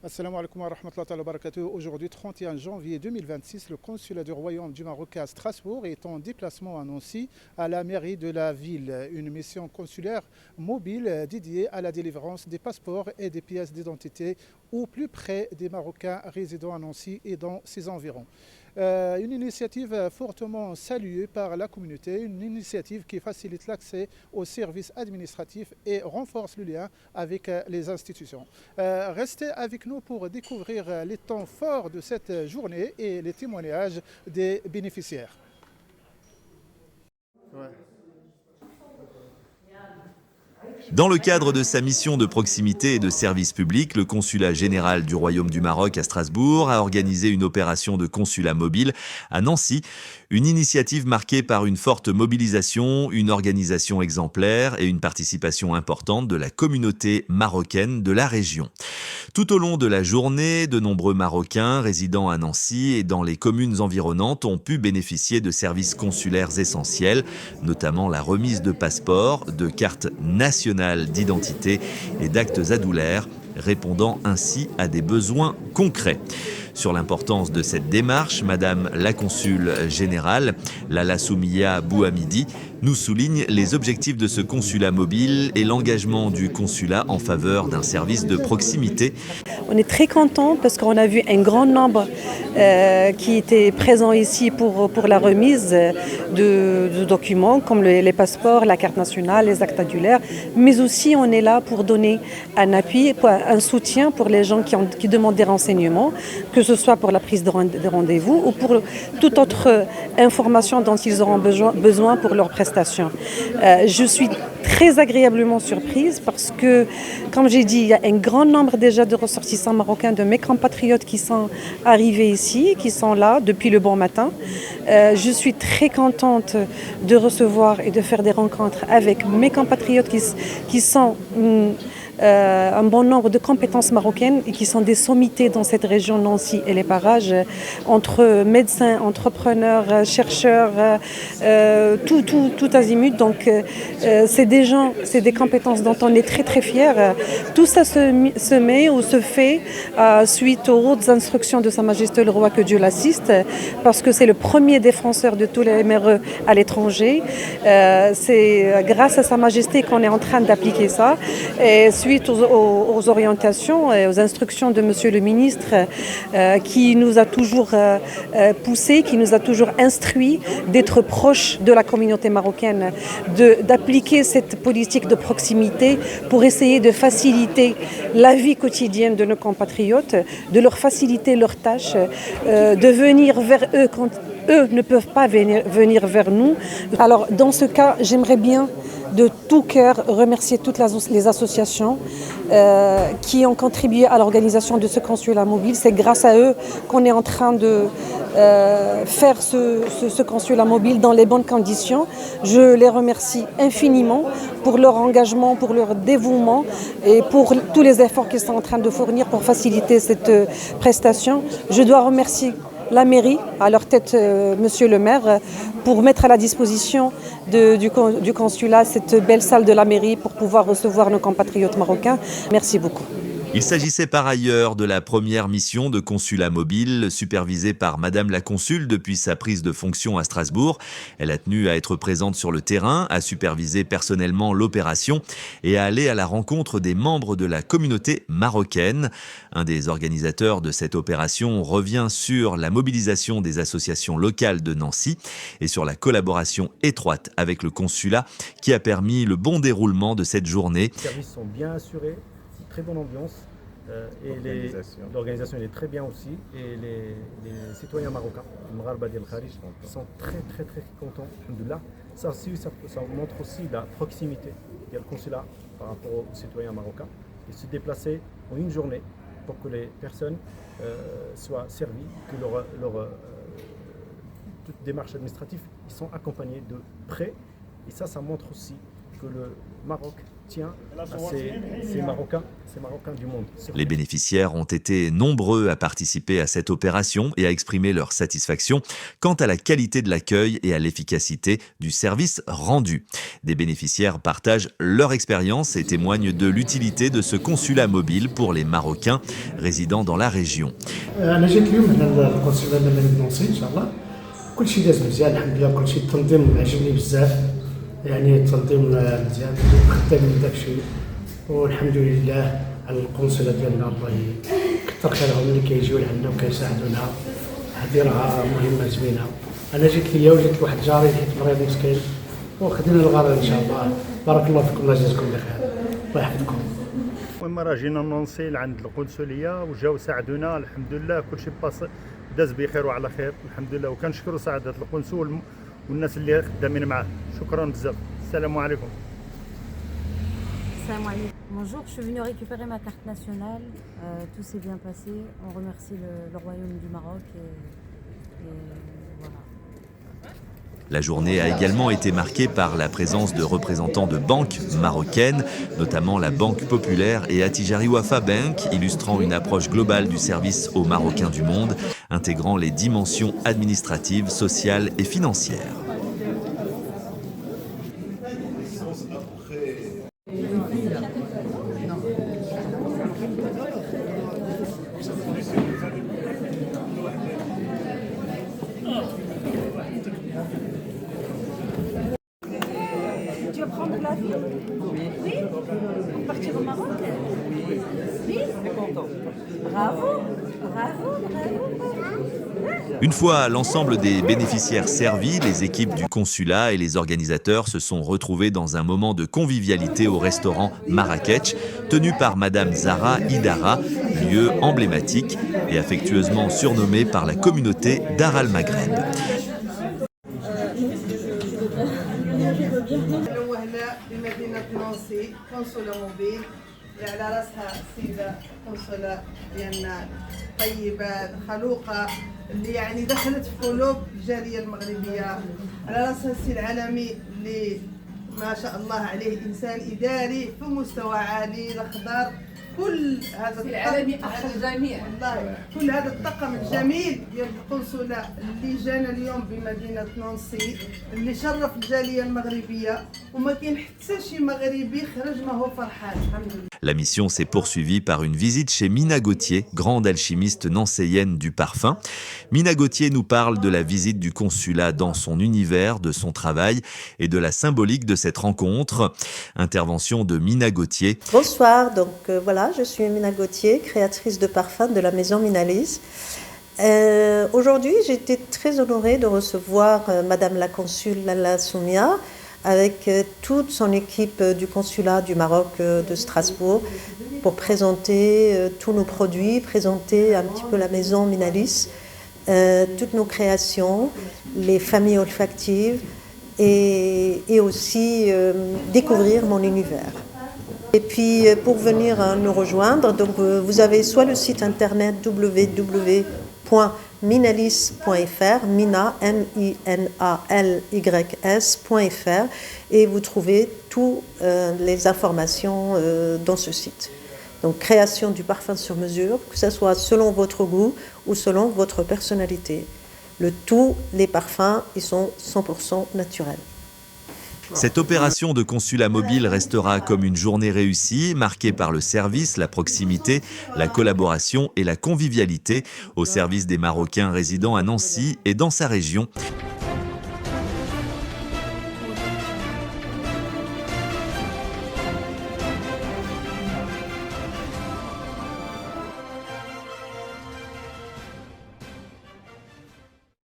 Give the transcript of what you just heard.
Assalamu alaikum wa rahmatullahi wa barakatuh. Aujourd'hui, 31 janvier 2026, le consulat du Royaume du Maroc à Strasbourg est en déplacement à Nancy, à la mairie de la ville. Une mission consulaire mobile dédiée à la délivrance des passeports et des pièces d'identité au plus près des Marocains résidant à Nancy et dans ses environs. Une initiative fortement saluée par la communauté, une initiative qui facilite l'accès aux services administratifs et renforce le lien avec les institutions. Restez avec nous pour découvrir les temps forts de cette journée et les témoignages des bénéficiaires. Ouais. Dans le cadre de sa mission de proximité et de service public, le consulat général du Royaume du Maroc à Strasbourg a organisé une opération de consulat mobile à Nancy, une initiative marquée par une forte mobilisation, une organisation exemplaire et une participation importante de la communauté marocaine de la région. Tout au long de la journée, de nombreux Marocains résidant à Nancy et dans les communes environnantes ont pu bénéficier de services consulaires essentiels, notamment la remise de passeports, de cartes nationales d'identité et d'actes adoulaires, répondant ainsi à des besoins concrets. Sur l'importance de cette démarche, Madame la Consul générale, Lala Soumia Bouhamidi, nous souligne les objectifs de ce consulat mobile et l'engagement du consulat en faveur d'un service de proximité. On est très contents parce qu'on a vu un grand nombre qui était présent ici pour la remise de documents comme les passeports, la carte nationale, les actes adulaires, mais aussi on est là pour donner un appui, un soutien pour les gens qui demandent des renseignements, que ce soit pour la prise de rendez-vous ou pour toute autre information dont ils auront besoin pour leurs prestations. Je suis très agréablement surprise parce que, comme j'ai dit, il y a un grand nombre déjà de ressortissants marocains, de mes compatriotes qui sont arrivés ici, qui sont là depuis le bon matin. Je suis très contente de recevoir et de faire des rencontres avec mes compatriotes qui sont un bon nombre de compétences marocaines et qui sont des sommités dans cette région Nancy et les parages, entre médecins, entrepreneurs, chercheurs, tout azimut. Donc c'est des gens, c'est des compétences dont on est très très fiers. Tout ça se met ou se fait suite aux hautes instructions de Sa Majesté le Roi, que Dieu l'assiste, parce que c'est le premier défenseur de tous les MRE à l'étranger. C'est grâce à Sa Majesté qu'on est en train d'appliquer ça. Et suite aux orientations et aux instructions de Monsieur le ministre qui nous a toujours poussé, qui nous a toujours instruit d'être proche de la communauté marocaine, d'appliquer cette politique de proximité pour essayer de faciliter la vie quotidienne de nos compatriotes, de leur faciliter leurs tâches, de venir vers eux quand eux ne peuvent pas venir vers nous. Alors dans ce cas, j'aimerais bien de tout cœur remercier toutes les associations qui ont contribué à l'organisation de ce consulat mobile. C'est grâce à eux qu'on est en train de faire ce consulat mobile dans les bonnes conditions. Je les remercie infiniment pour leur engagement, pour leur dévouement et pour tous les efforts qu'ils sont en train de fournir pour faciliter cette prestation. Je dois remercier la mairie, à leur tête Monsieur le maire, pour mettre à la disposition du consulat cette belle salle de la mairie pour pouvoir recevoir nos compatriotes marocains. Merci beaucoup. Il s'agissait par ailleurs de la première mission de consulat mobile supervisée par Madame la Consul depuis sa prise de fonction à Strasbourg. Elle a tenu à être présente sur le terrain, à superviser personnellement l'opération et à aller à la rencontre des membres de la communauté marocaine. Un des organisateurs de cette opération revient sur la mobilisation des associations locales de Nancy et sur la collaboration étroite avec le consulat qui a permis le bon déroulement de cette journée. Les services sont bien assurés. Très bonne ambiance et l'organisation est très bien aussi, et les citoyens marocains, les Mgharba Diyal Kharij, sont très contents. Ça montre aussi la proximité du consulat par rapport aux citoyens marocains. Ils se déplaçaient en une journée pour que les personnes soient servies, que leur toute démarche administrative, ils sont accompagnés de près, et ça montre aussi que le Maroc tient à ces Marocains du monde. Les bénéficiaires ont été nombreux à participer à cette opération et à exprimer leur satisfaction quant à la qualité de l'accueil et à l'efficacité du service rendu. Des bénéficiaires partagent leur expérience et témoignent de l'utilité de ce consulat mobile pour les Marocains résidant dans la région. كلشي داز مزيان الحمد لله كلشي التنظيم عجبني بزاف يعني التنظيم مزيان خدامين داكشي والحمد لله على القنصله ديالنا الله يكثر خيرهم اللي كيجيو لعندنا وكيساعدونا هذه راه مهمه زوينه انا جيت ليا وجيت لواحد جاري حيت مريض مسكين وخدينا الغرض ان شاء الله بارك الله فيكم الله يجازيكم بخير الله يحفظكم. المهم راه جينا نونسي لعند القنصليه وجاو ساعدونا الحمد لله كلشي باس داز بخير وعلى خير الحمد لله وكنشكروا سعادة القنصل والناس اللي خدامين معاه شكرا بزاف. السلام عليكم. Salam alaikum. Bonjour, je suis venue récupérer ma carte nationale. Tout s'est bien passé. On remercie le Royaume du Maroc et voilà. La journée a également été marquée par la présence de représentants de banques marocaines, notamment la Banque Populaire et Attijari Wafa Bank, illustrant une approche globale du service aux Marocains du monde, intégrant les dimensions administratives, sociales et financières. Tu vas prendre l'avion? Oui. Pour partir au Maroc? Oui. Bravo. Une fois l'ensemble des bénéficiaires servis, les équipes du consulat et les organisateurs se sont retrouvés dans un moment de convivialité au restaurant Marrakech, tenu par Madame Zahra Idara, lieu emblématique et affectueusement surnommé par la communauté Dar al-Maghreb. بمدينة نانسي قنصلة موبيل على راسها السيدة قنصلة ديالنا طيبة خلوقة اللي يعني دخلت في قلوب الجالية المغربية على راسها السي العالمي اللي ما شاء الله عليه إنسان إداري في مستوى عالي الأخضر كل هذا العالمي أخذ الجميع والله كل هذا الطاقم الجميل ديال القنصلة اللي جانا اليوم بمدينة نانسي اللي شرف الجالية المغربية وما كاين حتى شي مغربي خرج ما هو فرحان الحمد لله. La mission s'est poursuivie par une visite chez Mina Gauthier, grande alchimiste nancéienne du parfum. Mina Gauthier nous parle de la visite du consulat dans son univers, de son travail et de la symbolique de cette rencontre. Intervention de Mina Gauthier. Bonsoir, donc voilà, je suis Mina Gauthier, créatrice de parfums de la maison Minalis. Aujourd'hui, j'ai été très honorée de recevoir Madame la consul Lalla Soumia, avec toute son équipe du consulat du Maroc de Strasbourg pour présenter tous nos produits, présenter un petit peu la maison Minalis, toutes nos créations, les familles olfactives et aussi découvrir mon univers. Et puis pour venir nous rejoindre, donc, vous avez soit le site internet www.minalis.fr, Mina, M-I-N-A-L-Y-S.fr, et vous trouvez toutes les informations dans ce site. Donc création du parfum sur mesure, que ce soit selon votre goût ou selon votre personnalité. Les parfums, ils sont 100% naturels. Cette opération de consulat mobile restera comme une journée réussie, marquée par le service, la proximité, la collaboration et la convivialité au service des Marocains résidant à Nancy et dans sa région.